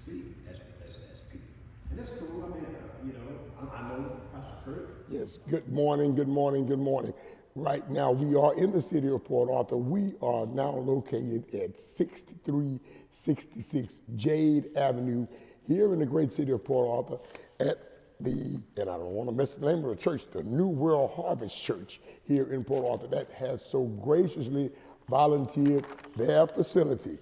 see as people. And that's cool. I mean, I know Pastor Kurt. Yes, good morning, good morning, good morning. Right now, we are in the city of Port Arthur. We are now located at 6366 Jade Avenue here in the great city of Port Arthur at and I don't want to mess the name of the church, the New World Harvest Church here in Port Arthur that has so graciously volunteered their facility,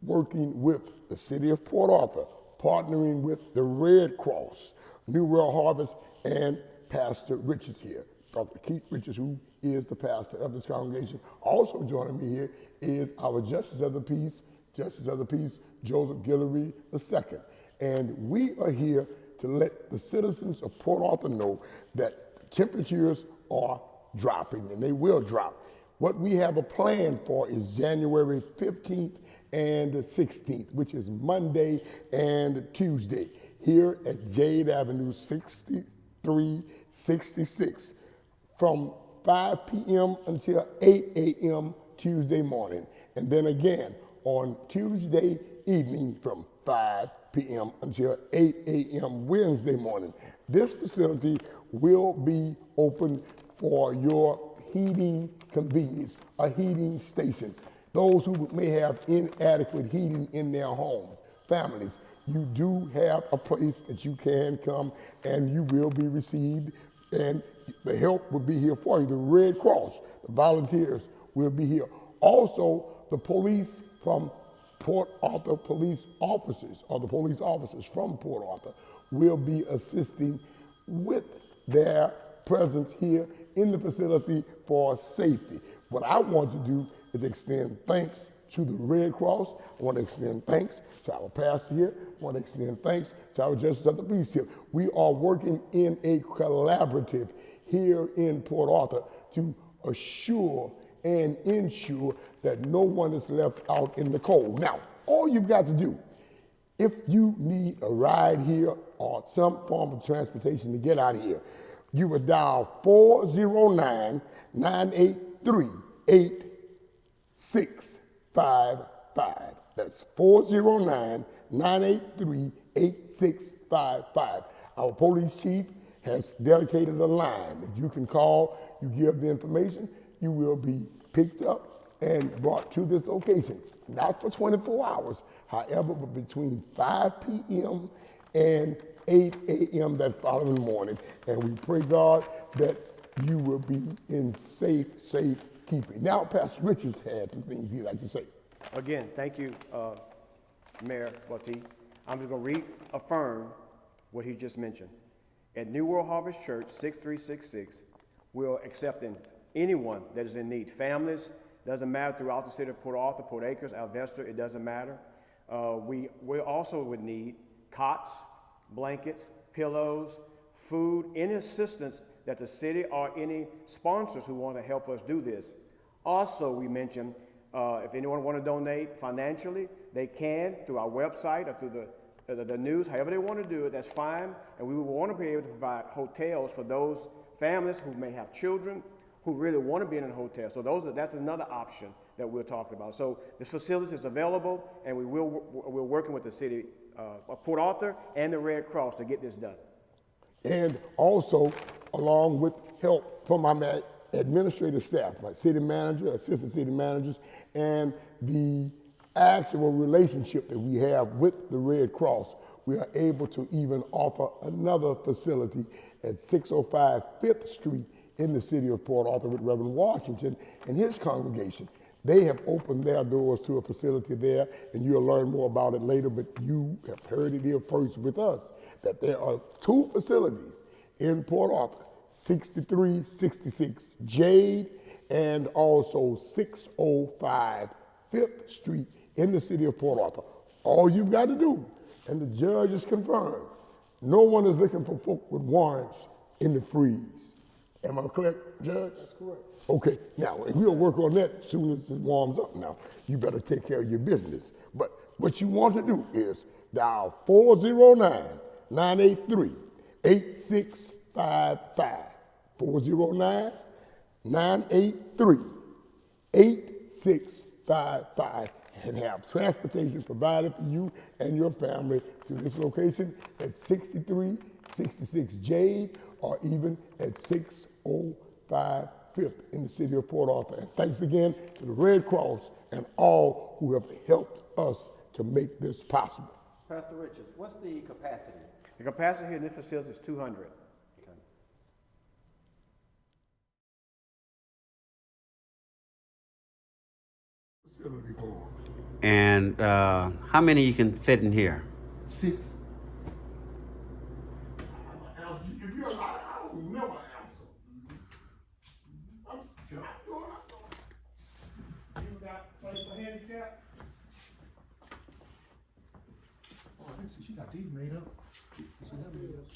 working with the city of Port Arthur, partnering with the Red Cross, New World Harvest, and Pastor Richards here. Pastor Keith Richards, who is the pastor of this congregation. Also joining me here is our Justice of the Peace, Joseph Guillory II. And we are here to let the citizens of Port Arthur know that temperatures are dropping, and they will drop. What we have a plan for is January 15th and the 16th, which is Monday and Tuesday, here at Jade Avenue 6366, from 5 p.m. until 8 a.m. Tuesday morning. And then again on Tuesday evening from 5 p.m. until 8 a.m. Wednesday morning. This facility will be open for your heating convenience, a heating station. Those who may have inadequate heating in their home, families, you do have a place that you can come and you will be received, and the help will be here for you. The Red Cross, the volunteers will be here. Also, the police from Port Arthur police officers, or the police officers from Port Arthur, will be assisting with their presence here in the facility for safety. What I want to do is extend thanks to the Red Cross. I want to extend thanks to our pastor here. I want to extend thanks to our Justice of the Peace here. We are working in a collaborative here in Port Arthur to assure and ensure that no one is left out in the cold. Now, all you've got to do, if you need a ride here or some form of transportation to get out of here, you would dial 409-983-8655. That's 409-983-8655. Our police chief has dedicated a line that you can call, you give the information, you will be picked up and brought to this location. Not for 24 hours, however, but between 5 p.m. and 8 a.m. that following morning. And we pray, God, that you will be in safe keeping. Now, Pastor Richards had some things he'd like to say. Again, thank you, Mayor Botti. I'm just going to reaffirm what he just mentioned. At New World Harvest Church, 6366, we're accepting anyone that is in need. Families, doesn't matter, throughout the city of Port Arthur, Port Acres, Alvesta, it doesn't matter. We also would need cots, blankets, pillows, food, any assistance that the city or any sponsors who want to help us do this. Also, we mentioned if anyone want to donate financially, they can through our website or through the news, however they want to do it, that's fine. And we want to be able to provide hotels for those families who may have children who really want to be in a hotel. So that's another option that we're talking about. So the facility is available, and we're working with the city of Port Arthur and the Red Cross to get this done. And also, along with help from my administrative staff, my city manager, assistant city managers, and the actual relationship that we have with the Red Cross, we are able to even offer another facility at 605 5th Street in the city of Port Arthur with Reverend Washington and his congregation. They have opened their doors to a facility there, and you'll learn more about it later, but you have heard it here first with us, that there are two facilities in Port Arthur, 6366 Jade and also 605 5th Street in the city of Port Arthur. All you've got to do, and the judge has confirmed, no one is looking for folk with warrants in the freeze. Am I correct, Judge? That's correct. Okay, now, and we'll work on that as soon as it warms up now. You better take care of your business. But what you want to do is dial 409-983-8655. 409-983-8655. and have transportation provided for you and your family to this location at 6366 Jade or even at 605 Fifth in the city of Port Arthur. And thanks again to the Red Cross and all who have helped us to make this possible. Pastor Richards, what's the capacity? The capacity here in this facility is 200. Okay. Facility for And how many you can fit in here? 6. If you're like, I don't never answer. Can I do it? You got place for handicap? Oh, I think she got these made up. See, that made up.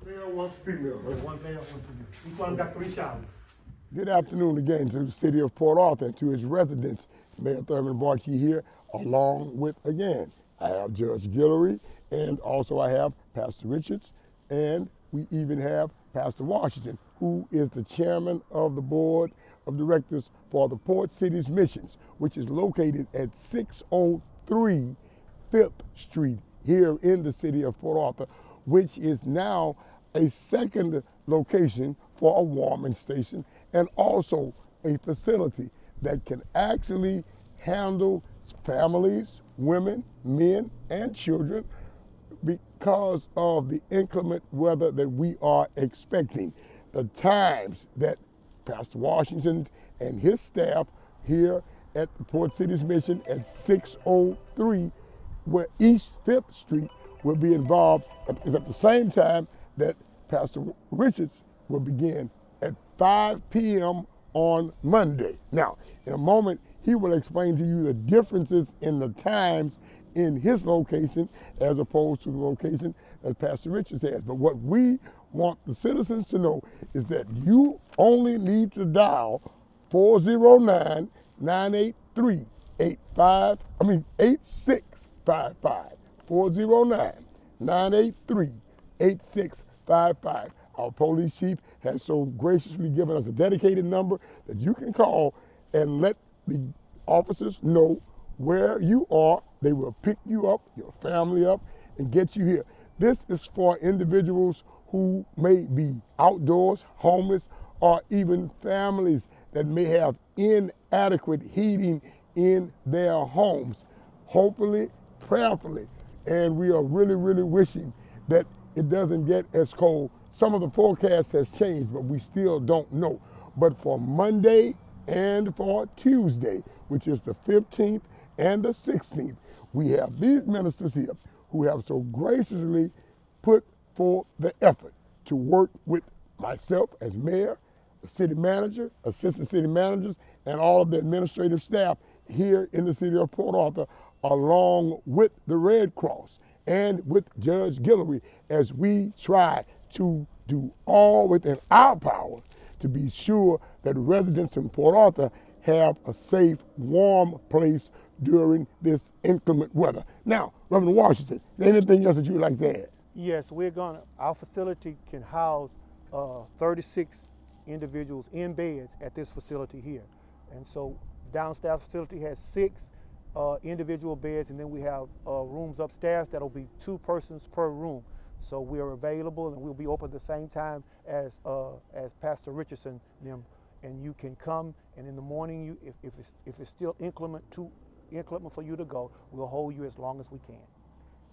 Male, one female. One male, one female. Each one got 3 showers. Good afternoon again to the city of Port Arthur and to its residents. Mayor Thurman Barchi here, along with, again, I have Judge Guillory, and also I have Pastor Richards, and we even have Pastor Washington, who is the chairman of the board of directors for the Port Cities Missions, which is located at 603 5th Street here in the city of Port Arthur, which is now a second location for a warming station and also a facility that can actually handle families, women, men, and children because of the inclement weather that we are expecting. The times that Pastor Washington and his staff here at the Port Cities Mission at 603 where East 5th Street will be involved is at the same time that Pastor Richards will begin at 5 p.m. on Monday. Now, in a moment, he will explain to you the differences in the times in his location as opposed to the location that Pastor Richards has. But what we want the citizens to know is that you only need to dial 409-983-8655, 409-983-8655. Our police chief has so graciously given us a dedicated number that you can call and let the officers know where you are. They will pick you up, your family up, and get you here. This is for individuals who may be outdoors, homeless, or even families that may have inadequate heating in their homes. Hopefully, prayerfully, and we are really, really wishing that it doesn't get as cold. Some of the forecast has changed, but we still don't know. But for Monday and for Tuesday, which is the 15th and the 16th, we have these ministers here who have so graciously put forth the effort to work with myself as mayor, the city manager, assistant city managers, and all of the administrative staff here in the city of Port Arthur, along with the Red Cross and with Judge Guillory, as we try to do all within our power to be sure that residents in Port Arthur have a safe, warm place during this inclement weather. Now, Reverend Washington, is there anything else that you'd like to add? Yes, our facility can house 36 individuals in beds at this facility here. And so downstairs facility has 6 individual beds, and then we have rooms upstairs that'll be 2 persons per room. So we are available, and we'll be open at the same time as Pastor Richardson and them. And you can come, and in the morning, if it's still inclement for you to go, we'll hold you as long as we can.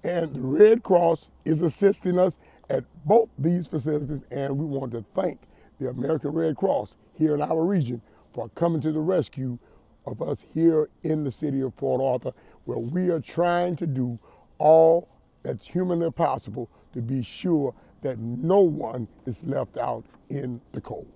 And the Red Cross is assisting us at both these facilities, and we want to thank the American Red Cross here in our region for coming to the rescue of us here in the city of Port Arthur, where we are trying to do all that's humanly possible to be sure that no one is left out in the cold.